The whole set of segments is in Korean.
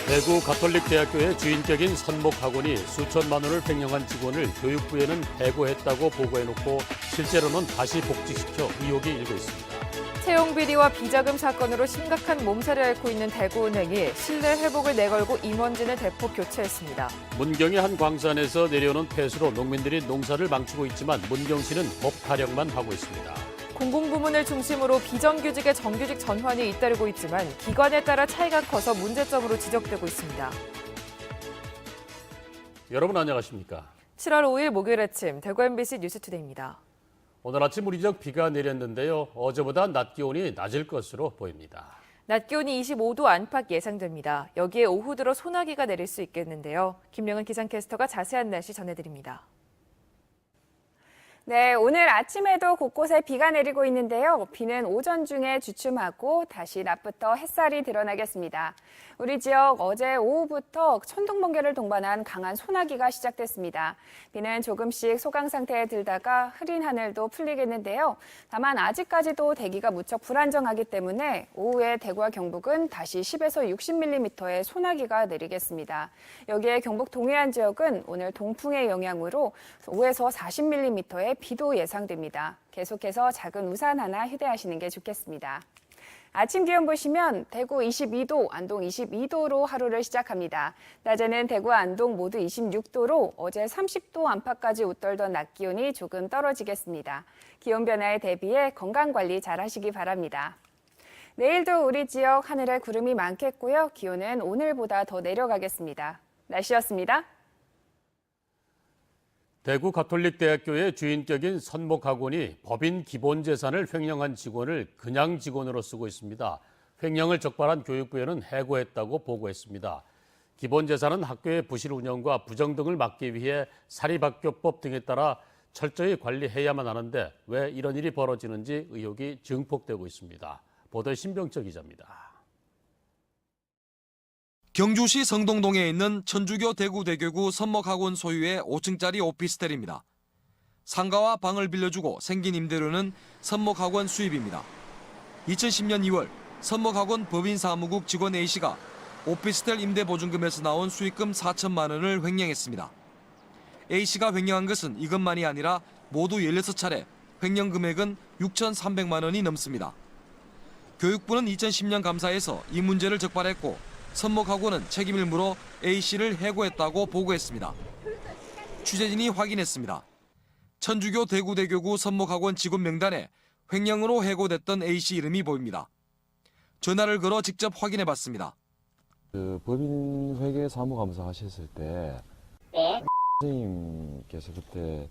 대구 가톨릭대학교의 주인격인 선목학원이 수천만 원을 횡령한 직원을 교육부에는 해고했다고 보고해놓고 실제로는 다시 복직시켜 의혹이 일고 있습니다. 채용 비리와 비자금 사건으로 심각한 몸살을 앓고 있는 대구은행이 신뢰 회복을 내걸고 임원진을 대폭 교체했습니다. 문경의 한 광산에서 내려오는 폐수로 농민들이 농사를 망치고 있지만 문경 시는 법 타령만 하고 있습니다. 공공부문을 중심으로 비정규직의 정규직 전환이 잇따르고 있지만 기관에 따라 차이가 커서 문제점으로 지적되고 있습니다. 여러분 안녕하십니까? 7월 5일 목요일 아침 대구 MBC 뉴스투데이입니다. 오늘 아침 무리적 비가 내렸는데요. 어제보다 낮 기온이 낮을 것으로 보입니다. 낮 기온이 25도 안팎 예상됩니다. 여기에 오후 들어 소나기가 내릴 수 있겠는데요. 김명은 기상캐스터가 자세한 날씨 전해드립니다. 네, 오늘 아침에도 곳곳에 비가 내리고 있는데요. 비는 오전 중에 주춤하고 다시 낮부터 햇살이 드러나겠습니다. 우리 지역 어제 오후부터 천둥 번개를 동반한 강한 소나기가 시작됐습니다. 비는 조금씩 소강 상태에 들다가 흐린 하늘도 풀리겠는데요. 다만 아직까지도 대기가 무척 불안정하기 때문에 오후에 대구와 경북은 다시 10에서 60mm의 소나기가 내리겠습니다. 여기에 경북 동해안 지역은 오늘 동풍의 영향으로 5에서 40mm의 비도 예상됩니다. 계속해서 작은 우산 하나 휴대하시는 게 좋겠습니다. 아침 기온 보시면 대구 22도, 안동 22도로 하루를 시작합니다. 낮에는 대구와 안동 모두 26도로 어제 30도 안팎까지 웃돌던 낮 기온이 조금 떨어지겠습니다. 기온 변화에 대비해 건강관리 잘 하시기 바랍니다. 내일도 우리 지역 하늘에 구름이 많겠고요. 기온은 오늘보다 더 내려가겠습니다. 날씨였습니다. 대구 가톨릭대학교의 주인격인 선목학원이 법인 기본재산을 횡령한 직원을 그냥 직원으로 쓰고 있습니다. 횡령을 적발한 교육부에는 해고했다고 보고했습니다. 기본재산은 학교의 부실 운영과 부정 등을 막기 위해 사립학교법 등에 따라 철저히 관리해야만 하는데 왜 이런 일이 벌어지는지 의혹이 증폭되고 있습니다. 보도에 신병철 기자입니다. 경주시 성동동에 있는 천주교 대구대교구 선목학원 소유의 5층짜리 오피스텔입니다. 상가와 방을 빌려주고 생긴 임대료는 선목학원 수입입니다. 2010년 2월 선목학원 법인사무국 직원 A씨가 오피스텔 임대보증금에서 나온 수익금 4천만 원을 횡령했습니다. A씨가 횡령한 것은 이것만이 아니라 모두 16차례, 횡령 금액은 6,300만 원이 넘습니다. 교육부는 2010년 감사에서 이 문제를 적발했고 선목학원은 책임을 물어 A씨를 해고했다고 보고했습니다. 취재진이 확인했습니다. 천주교 대구대교구 선목학원 직원 명단에 횡령으로 해고됐던 A씨 이름이 보입니다. 전화를 걸어 직접 확인해봤습니다. 법인회계 사무감사 하셨을 때 네. 선생님께서 그때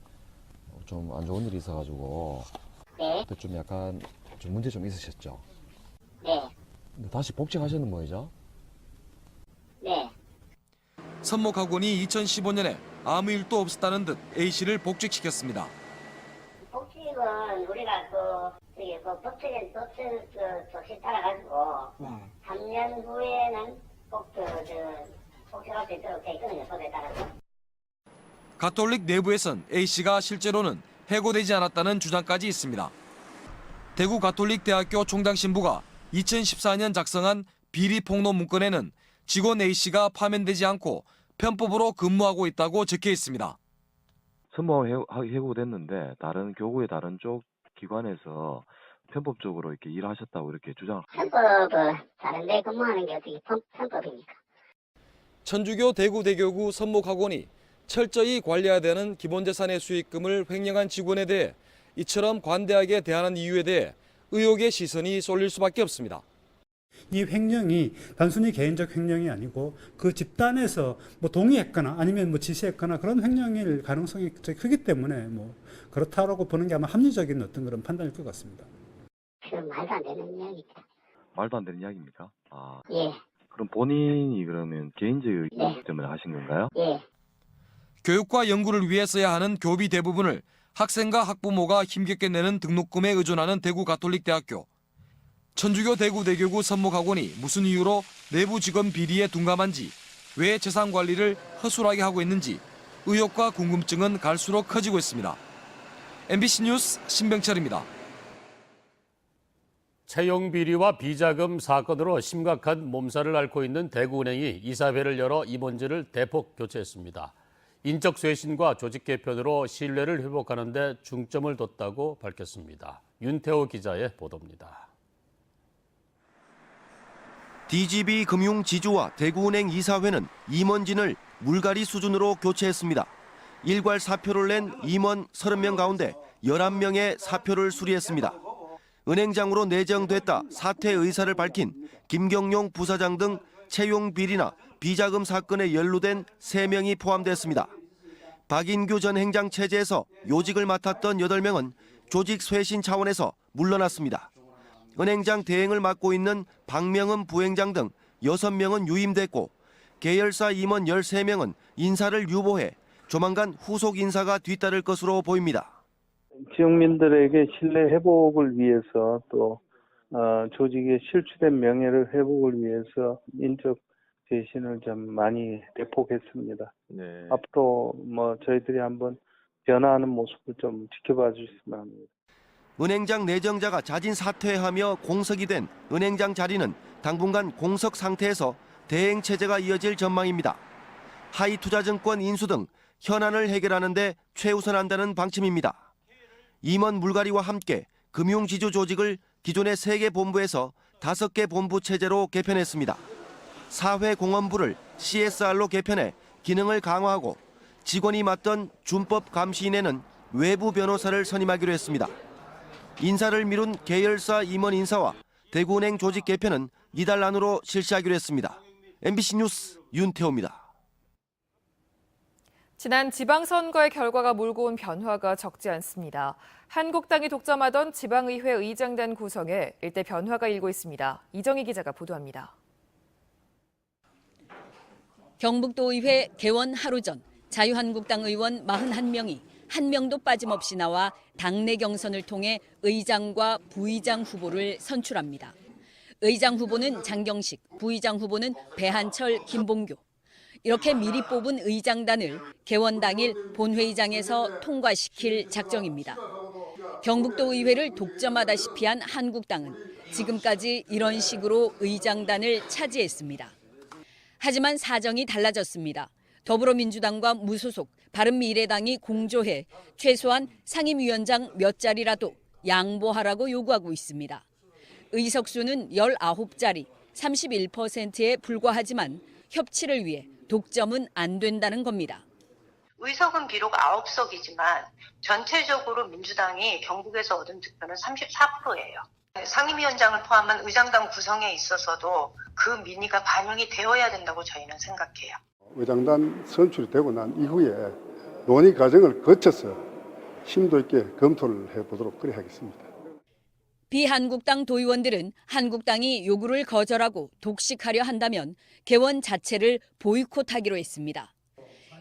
좀 안 좋은 일이 있어가지고 네. 그때 좀 약간 좀 문제 좀 있으셨죠? 네. 근데 다시 복직하셨는 거죠? 네. 선목학원이 2015년에 아무 일도 없었다는 듯 A씨를 복직시켰습니다. 복직은 우리가 법적인 조치 따라가지고 3년 후에는 꼭 복직할 수 있도록 돼 있거든요. 법에 따라서. 가톨릭 내부에선 A씨가 실제로는 해고되지 않았다는 주장까지 있습니다. 대구 가톨릭대학교 총장 신부가 2014년 작성한 비리 폭로 문건에는 직원 A씨가 파면되지 않고 편법으로 근무하고 있다고 적혀 있습니다. 선모가 해고됐는데 다른 교구의 다른 쪽 기관에서 편법적으로 이렇게 일하셨다고 이렇게 주장을. 편법은 다른 데 근무하는 게 어떻게 편법입니까? 천주교 대구대교구 선목학원이 철저히 관리해야 되는 기본재산의 수익금을 횡령한 직원에 대해 이처럼 관대하게 대하는 이유에 대해 의혹의 시선이 쏠릴 수밖에 없습니다. 이 횡령이 단순히 개인적 횡령이 아니고 그 집단에서 동의했거나 아니면 지시했거나 그런 횡령일 가능성이 크기 때문에 그렇다라고 보는 게 아마 합리적인 어떤 그런 판단일 것 같습니다. 그 말도 안 되는 이야기입니다. 말도 안 되는 이야기입니까? 예. 그럼 본인이 그러면 개인적 의견 네. 때문에 하신 건가요? 예. 교육과 연구를 위해 써야 하는 교비 대부분을 학생과 학부모가 힘겹게 내는 등록금에 의존하는 대구 가톨릭대학교. 천주교 대구대교구 선목학원이 무슨 이유로 내부 직원 비리에 둔감한지, 왜 재산 관리를 허술하게 하고 있는지 의혹과 궁금증은 갈수록 커지고 있습니다. MBC 뉴스 신병철입니다. 채용 비리와 비자금 사건으로 심각한 몸살을 앓고 있는 대구은행이 이사회를 열어 임원진을 대폭 교체했습니다. 인적 쇄신과 조직 개편으로 신뢰를 회복하는 데 중점을 뒀다고 밝혔습니다. 윤태호 기자의 보도입니다. DGB 금융지주와 대구은행 이사회는 임원진을 물갈이 수준으로 교체했습니다. 일괄 사표를 낸 임원 30명 가운데 11명의 사표를 수리했습니다. 은행장으로 내정됐다 사퇴 의사를 밝힌 김경용 부사장 등 채용 비리나 비자금 사건에 연루된 3명이 포함됐습니다. 박인규 전 행장 체제에서 요직을 맡았던 8명은 조직 쇄신 차원에서 물러났습니다. 은행장 대행을 맡고 있는 박명은 부행장 등 6명은 유임됐고 계열사 임원 13명은 인사를 유보해 조만간 후속 인사가 뒤따를 것으로 보입니다. 지역민들에게 신뢰 회복을 위해서 또 조직의 실추된 명예를 회복을 위해서 인적 쇄신을 좀 많이 대폭했습니다. 네. 앞으로 저희들이 한번 변화하는 모습을 좀 지켜봐 주셨으면 합니다. 은행장 내정자가 자진 사퇴하며 공석이 된 은행장 자리는 당분간 공석 상태에서 대행 체제가 이어질 전망입니다. 하이투자증권 인수 등 현안을 해결하는 데 최우선한다는 방침입니다. 임원 물갈이와 함께 금융지주 조직을 기존의 3개 본부에서 5개 본부 체제로 개편했습니다. 사회공헌부를 CSR로 개편해 기능을 강화하고 직원이 맡던 준법 감시인에는 외부 변호사를 선임하기로 했습니다. 인사를 미룬 계열사 임원 인사와 대구은행 조직 개편은 이달 안으로 실시하기로 했습니다. MBC 뉴스 윤태호입니다. 지난 지방선거의 결과가 몰고 온 변화가 적지 않습니다. 한국당이 독점하던 지방의회 의장단 구성에 일대 변화가 일고 있습니다. 이정희 기자가 보도합니다. 경북도의회 개원 하루 전 자유한국당 의원 41명이 한 명도 빠짐없이 나와 당내 경선을 통해 의장과 부의장 후보를 선출합니다. 의장 후보는 장경식, 부의장 후보는 배한철, 김봉교. 이렇게 미리 뽑은 의장단을 개원 당일 본회의장에서 통과시킬 작정입니다. 경북도 의회를 독점하다시피 한 한국당은 지금까지 이런 식으로 의장단을 차지했습니다. 하지만 사정이 달라졌습니다. 더불어민주당과 무소속 바른미래당이 공조해 최소한 상임위원장 몇 자리라도 양보하라고 요구하고 있습니다. 의석수는 19자리, 31%에 불과하지만 협치를 위해 독점은 안 된다는 겁니다. 의석은 비록 9석이지만 전체적으로 민주당이 경북에서 얻은 득표는 34%예요. 상임위원장을 포함한 의장단 구성에 있어서도 그 민의가 반영이 되어야 된다고 저희는 생각해요. 의장단 선출이 되고 난 이후에 논의 과정을 거쳐서 심도 있게 검토를 해보도록 그래 하겠습니다. 비한국당 도의원들은 한국당이 요구를 거절하고 독식하려 한다면 개원 자체를 보이콧하기로 했습니다.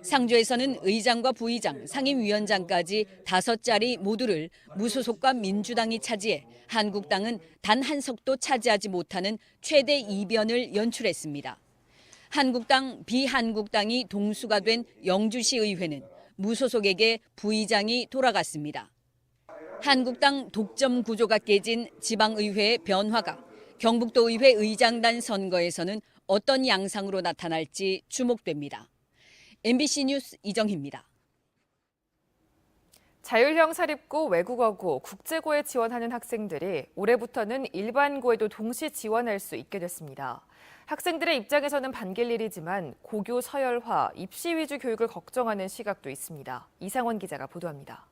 상조에서는 의장과 부의장, 상임위원장까지 5자리 모두를 무소속과 민주당이 차지해 한국당은 단 한 석도 차지하지 못하는 최대 이변을 연출했습니다. 한국당, 비한국당이 동수가 된 영주시 의회는 무소속에게 부의장이 돌아갔습니다. 한국당 독점 구조가 깨진 지방의회의 변화가 경북도의회 의장단 선거에서는 어떤 양상으로 나타날지 주목됩니다. MBC 뉴스 이정희입니다. 자율형 사립고, 외국어고, 국제고에 지원하는 학생들이 올해부터는 일반고에도 동시 지원할 수 있게 됐습니다. 학생들의 입장에서는 반길 일이지만 고교 서열화, 입시 위주 교육을 걱정하는 시각도 있습니다. 이상원 기자가 보도합니다.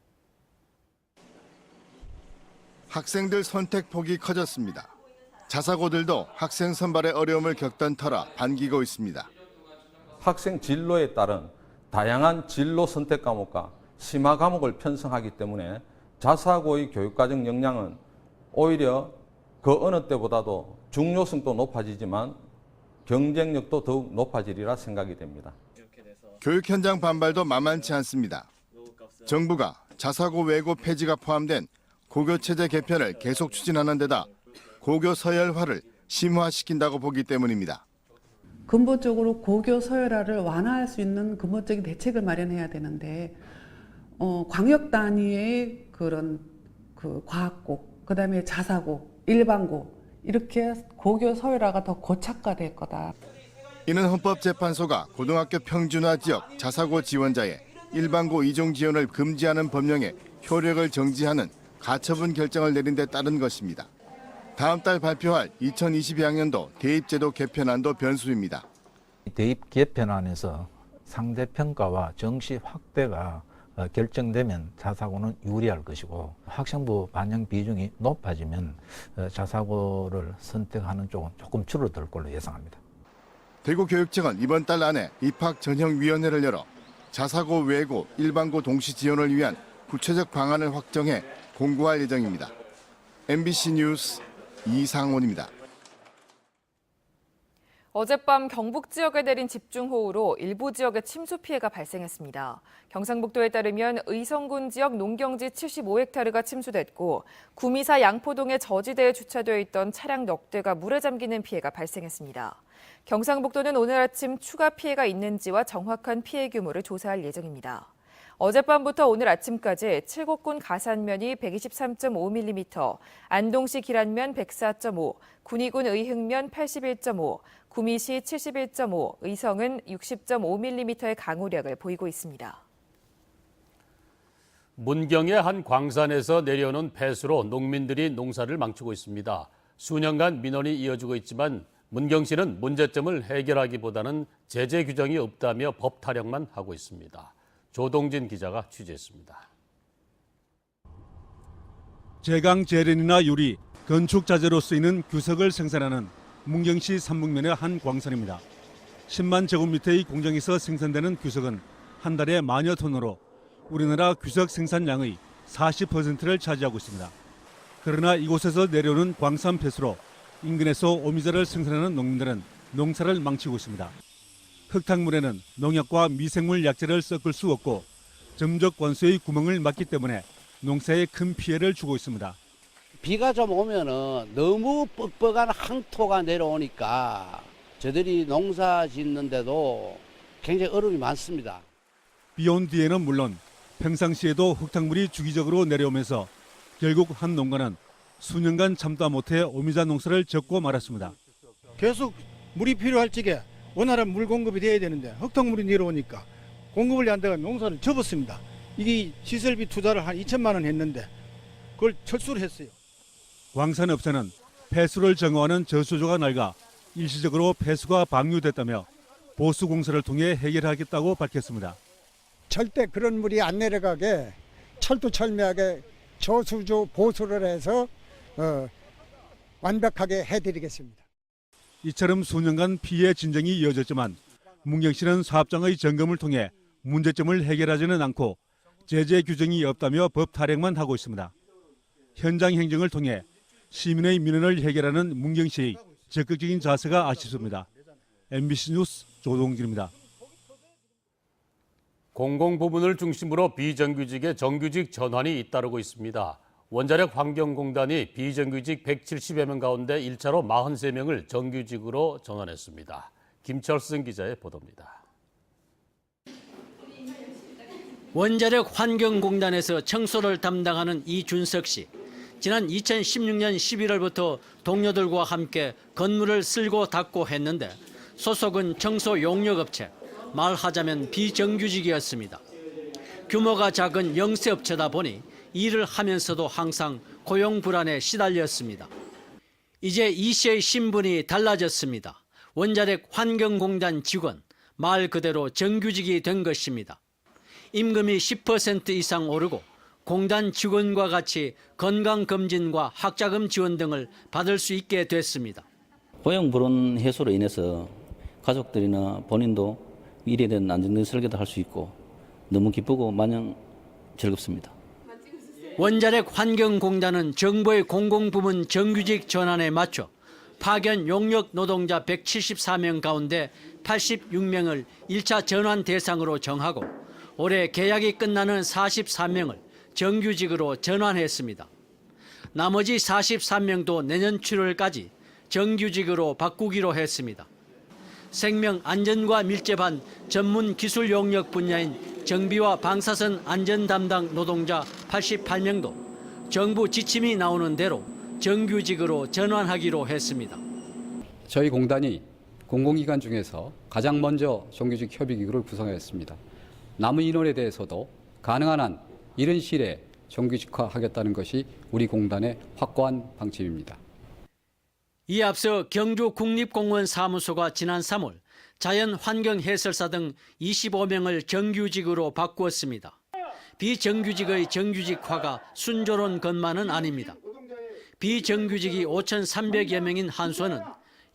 학생들 선택폭이 커졌습니다. 자사고들도 학생 선발에 어려움을 겪던 터라 반기고 있습니다. 학생 진로에 따른 다양한 진로 선택 과목과 심화 과목을 편성하기 때문에 자사고의 교육과정 역량은 오히려 그 어느 때보다도 중요성도 높아지지만 경쟁력도 더욱 높아지리라 생각이 됩니다. 교육 현장 반발도 만만치 않습니다. 정부가 자사고 외고 폐지가 포함된 고교체제 개편을 계속 추진하는 데다 고교 서열화를 심화시킨다고 보기 때문입니다. 근본적으로 고교 서열화를 완화할 수 있는 근본적인 대책을 마련해야 되는데 광역 단위의 그런 과학고, 그다음에 자사고 일반고 이렇게 고교 서열화가 더 고착화될 거다. 이는 헌법재판소가 고등학교 평준화 지역 자사고 지원자의 일반고 이종 지원을 금지하는 법령의 효력을 정지하는 가처분 결정을 내린 데 따른 것입니다. 다음 달 발표할 2022학년도 대입제도 개편안도 변수입니다. 대입 개편안에서 상대평가와 정시 확대가 결정되면 자사고는 유리할 것이고 학생부 반영 비중이 높아지면 자사고를 선택하는 쪽은 조금 줄어들 걸로 예상합니다. 대구교육청은 이번 달 안에 입학전형위원회를 열어 자사고 외고 일반고 동시 지원을 위한 구체적 방안을 확정해 공고할 예정입니다. MBC 뉴스 이상원입니다. 어젯밤 경북 지역에 내린 집중호우로 일부 지역에 침수 피해가 발생했습니다. 경상북도에 따르면 의성군 지역 농경지 75헥타르가 침수됐고 구미사 양포동의 저지대에 주차되어 있던 차량 넉 대가 물에 잠기는 피해가 발생했습니다. 경상북도는 오늘 아침 추가 피해가 있는지와 정확한 피해 규모를 조사할 예정입니다. 어젯밤부터 오늘 아침까지 칠곡군 가산면이 123.5mm, 안동시 기란면 104.5, 군위군 의흥면 81.5, 구미시 71.5, 의성은 60.5mm의 강우량을 보이고 있습니다. 문경의 한 광산에서 내려오는 폐수로 농민들이 농사를 망치고 있습니다. 수년간 민원이 이어지고 있지만 문경시는 문제점을 해결하기보다는 제재 규정이 없다며 법 타령만 하고 있습니다. 조동진 기자가 취재했습니다. 제강 제련이나 유리, 건축 자재로 쓰이는 규석을 생산하는 문경시 삼북면의 한 광산입니다. 10만 제곱미터의 공장에서 생산되는 규석은 한 달에 만여 톤으로 우리나라 규석 생산량의 40%를 차지하고 있습니다. 그러나 이곳에서 내려오는 광산 폐수로 인근에서 오미자를 생산하는 농민들은 농사를 망치고 있습니다. 흙탕물에는 농약과 미생물 약재를 섞을 수 없고 점적 관수의 구멍을 막기 때문에 농사에 큰 피해를 주고 있습니다. 비가 좀 오면은 너무 뻑뻑한 항토가 내려오니까 저들이 농사 짓는데도 굉장히 어려움이 많습니다. 비 온 뒤에는 물론 평상시에도 흙탕물이 주기적으로 내려오면서 결국 한 농가는 수년간 참다 못해 오미자 농사를 접고 말았습니다. 계속 물이 필요할 적에 원활한 물 공급이 돼야 되는데 흙탕물이 내려오니까 공급을 안 돼가 농사를 접었습니다. 이게 시설비 투자를 한 2천만 원 했는데 그걸 철수를 했어요. 광산업체는 폐수를 정화하는 저수조가 낡아 일시적으로 폐수가 방류됐다며 보수 공사를 통해 해결하겠다고 밝혔습니다. 절대 그런 물이 안 내려가게 철두철미하게 저수조 보수를 해서 완벽하게 해드리겠습니다. 이처럼 수년간 피해 진정이 이어졌지만 문경시는 사업장의 점검을 통해 문제점을 해결하지는 않고 제재 규정이 없다며 법 타령만 하고 있습니다. 현장 행정을 통해 시민의 민원을 해결하는 문경시의 적극적인 자세가 아쉽습니다. MBC 뉴스 조동진입니다. 공공부문을 중심으로 비정규직의 정규직 전환이 잇따르고 있습니다. 원자력 환경공단이 비정규직 170여 명 가운데 1차로 43명을 정규직으로 전환했습니다. 김철승 기자의 보도입니다. 원자력 환경공단에서 청소를 담당하는 이준석 씨. 지난 2016년 11월부터 동료들과 함께 건물을 쓸고 닦고 했는데 소속은 청소 용역업체, 말하자면 비정규직이었습니다. 규모가 작은 영세업체다 보니 일을 하면서도 항상 고용 불안에 시달렸습니다. 이제 이 씨의 신분이 달라졌습니다. 원자력 환경공단 직원, 말 그대로 정규직이 된 것입니다. 임금이 10% 이상 오르고 공단 직원과 같이 건강검진과 학자금 지원 등을 받을 수 있게 됐습니다. 고용 불안 해소로 인해서 가족들이나 본인도 일에 대한 안정된 설계도 할 수 있고 너무 기쁘고 마냥 즐겁습니다. 원자력 환경공단은 정부의 공공부문 정규직 전환에 맞춰 파견 용역 노동자 174명 가운데 86명을 1차 전환 대상으로 정하고 올해 계약이 끝나는 43명을 정규직으로 전환했습니다. 나머지 43명도 내년 7월까지 정규직으로 바꾸기로 했습니다. 생명 안전과 밀접한 전문 기술 용역 분야인 정비와 방사선 안전 담당 노동자 88명도 정부 지침이 나오는 대로 정규직으로 전환하기로 했습니다. 저희 공단이 공공기관 중에서 가장 먼저 정규직 협의기구를 구성했습니다. 남은 인원에 대해서도 가능한 한 이른 시일에 정규직화하겠다는 것이 우리 공단의 확고한 방침입니다. 이에 앞서 경주 국립공무원사무소가 지난 3월 자연환경해설사 등 25명을 정규직으로 바꾸었습니다. 비정규직의 정규직화가 순조로운 것만은 아닙니다. 비정규직이 5,300여 명인 한수원은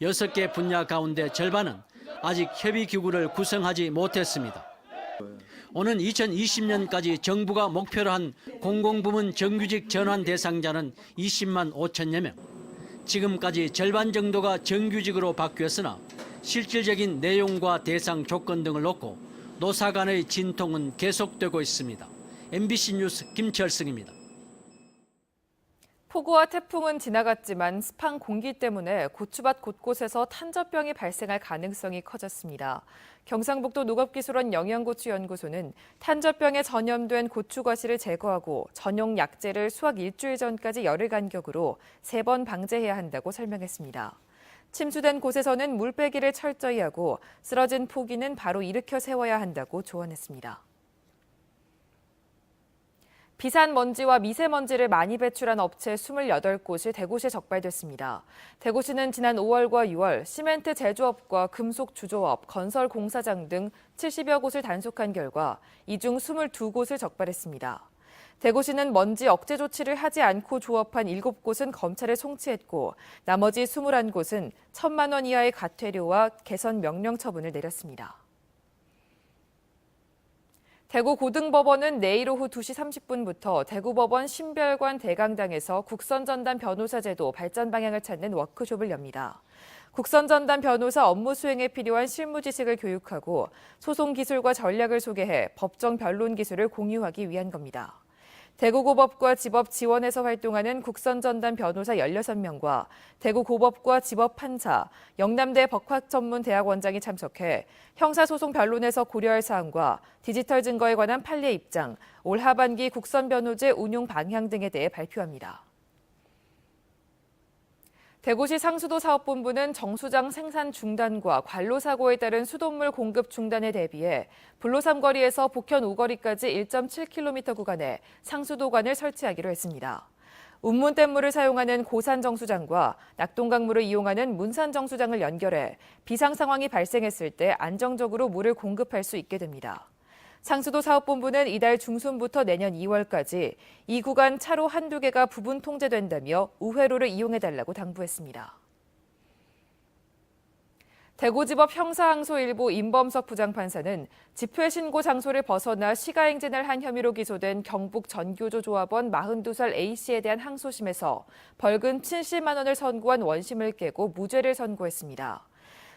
6개 분야 가운데 절반은 아직 협의기구를 구성하지 못했습니다. 오는 2020년까지 정부가 목표로 한 공공부문 정규직 전환 대상자는 20만 5천여 명. 지금까지 절반 정도가 정규직으로 바뀌었으나 실질적인 내용과 대상 조건 등을 놓고 노사 간의 진통은 계속되고 있습니다. MBC 뉴스 김철승입니다. 폭우와 태풍은 지나갔지만 습한 공기 때문에 고추밭 곳곳에서 탄저병이 발생할 가능성이 커졌습니다. 경상북도 농업기술원 영양고추연구소는 탄저병에 전염된 고추 과실을 제거하고 전용 약재를 수확 일주일 전까지 열흘 간격으로 3번 방제해야 한다고 설명했습니다. 침수된 곳에서는 물빼기를 철저히 하고 쓰러진 포기는 바로 일으켜 세워야 한다고 조언했습니다. 비산 먼지와 미세먼지를 많이 배출한 업체 28곳이 대구시에 적발됐습니다. 대구시는 지난 5월과 6월 시멘트 제조업과 금속 주조업, 건설 공사장 등 70여 곳을 단속한 결과 이 중 22곳을 적발했습니다. 대구시는 먼지 억제 조치를 하지 않고 조업한 7곳은 검찰에 송치했고 나머지 21곳은 1,000만 원 이하의 과태료와 개선 명령 처분을 내렸습니다. 대구고등법원은 내일 오후 2시 30분부터 대구법원 신별관 대강당에서 국선전담 변호사 제도 발전 방향을 찾는 워크숍을 엽니다. 국선전담 변호사 업무 수행에 필요한 실무 지식을 교육하고 소송 기술과 전략을 소개해 법정 변론 기술을 공유하기 위한 겁니다. 대구고법과 지법 지원에서 활동하는 국선전담 변호사 16명과 대구고법과 지법 판사, 영남대 법학전문대학원장이 참석해 형사소송 변론에서 고려할 사항과 디지털 증거에 관한 판례 입장, 올 하반기 국선변호제 운용 방향 등에 대해 발표합니다. 대구시 상수도 사업본부는 정수장 생산 중단과 관로 사고에 따른 수돗물 공급 중단에 대비해 불로삼 거리에서 복현 5거리까지 1.7km 구간에 상수도관을 설치하기로 했습니다. 운문댐물을 사용하는 고산 정수장과 낙동강물을 이용하는 문산 정수장을 연결해 비상 상황이 발생했을 때 안정적으로 물을 공급할 수 있게 됩니다. 상수도 사업본부는 이달 중순부터 내년 2월까지 이 구간 차로 한두 개가 부분 통제된다며 우회로를 이용해달라고 당부했습니다. 대구지법 형사항소 1부 임범석 부장판사는 집회 신고 장소를 벗어나 시가행진을 한 혐의로 기소된 경북 전교조 조합원 42살 A씨에 대한 항소심에서 벌금 70만 원을 선고한 원심을 깨고 무죄를 선고했습니다.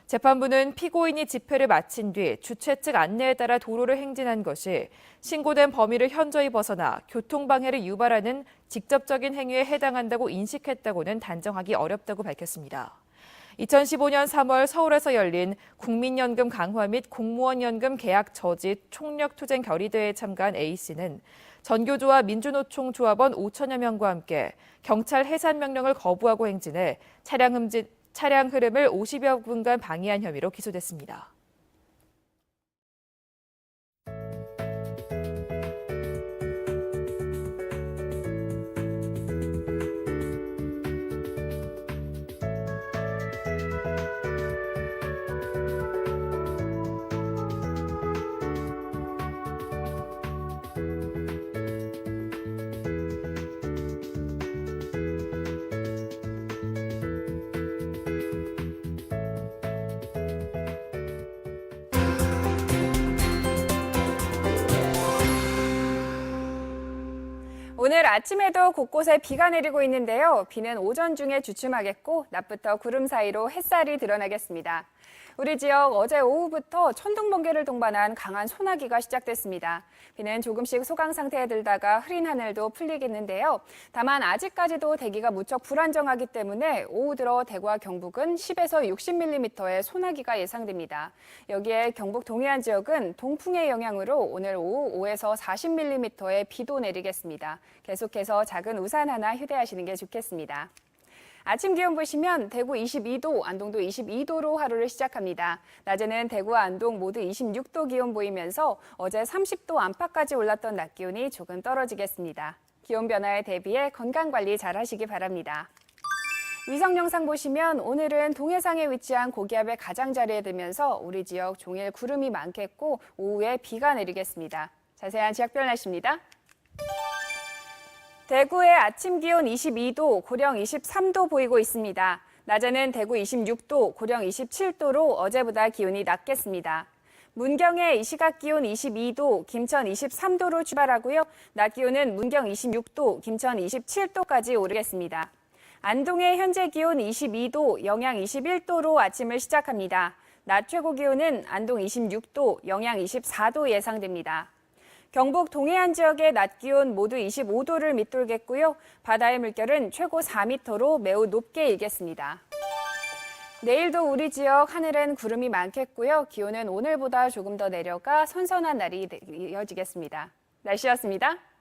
재판부는 피고인이 집회를 마친 뒤 주최 측 안내에 따라 도로를 행진한 것이 신고된 범위를 현저히 벗어나 교통방해를 유발하는 직접적인 행위에 해당한다고 인식했다고는 단정하기 어렵다고 밝혔습니다. 2015년 3월 서울에서 열린 국민연금 강화 및 공무원연금 계약 저지 총력투쟁 결의대회에 참가한 A씨는 전교조와 민주노총 조합원 5천여 명과 함께 경찰 해산 명령을 거부하고 행진해 차량 흐름을 50여 분간 방해한 혐의로 기소됐습니다. 오늘 아침에도 곳곳에 비가 내리고 있는데요. 비는 오전 중에 주춤하겠고 낮부터 구름 사이로 햇살이 드러나겠습니다. 우리 지역 어제 오후부터 천둥 번개를 동반한 강한 소나기가 시작됐습니다. 비는 조금씩 소강 상태에 들다가 흐린 하늘도 풀리겠는데요. 다만 아직까지도 대기가 무척 불안정하기 때문에 오후 들어 대구와 경북은 10에서 60mm의 소나기가 예상됩니다. 여기에 경북 동해안 지역은 동풍의 영향으로 오늘 오후 5에서 40mm의 비도 내리겠습니다. 계속해서 작은 우산 하나 휴대하시는 게 좋겠습니다. 아침 기온 보시면 대구 22도, 안동도 22도로 하루를 시작합니다. 낮에는 대구와 안동 모두 26도 기온 보이면서 어제 30도 안팎까지 올랐던 낮 기온이 조금 떨어지겠습니다. 기온 변화에 대비해 건강관리 잘 하시기 바랍니다. 위성 영상 보시면 오늘은 동해상에 위치한 고기압의 가장자리에 들면서 우리 지역 종일 구름이 많겠고 오후에 비가 내리겠습니다. 자세한 지역별 날씨입니다. 대구의 아침 기온 22도, 고령 23도 보이고 있습니다. 낮에는 대구 26도, 고령 27도로 어제보다 기온이 낮겠습니다. 문경의 이 시각 기온 22도, 김천 23도로 출발하고요. 낮 기온은 문경 26도, 김천 27도까지 오르겠습니다. 안동의 현재 기온 22도, 영양 21도로 아침을 시작합니다. 낮 최고 기온은 안동 26도, 영양 24도 예상됩니다. 경북 동해안 지역의 낮 기온 모두 25도를 밑돌겠고요. 바다의 물결은 최고 4m로 매우 높게 일겠습니다. 내일도 우리 지역 하늘엔 구름이 많겠고요. 기온은 오늘보다 조금 더 내려가 선선한 날이 이어지겠습니다. 날씨였습니다.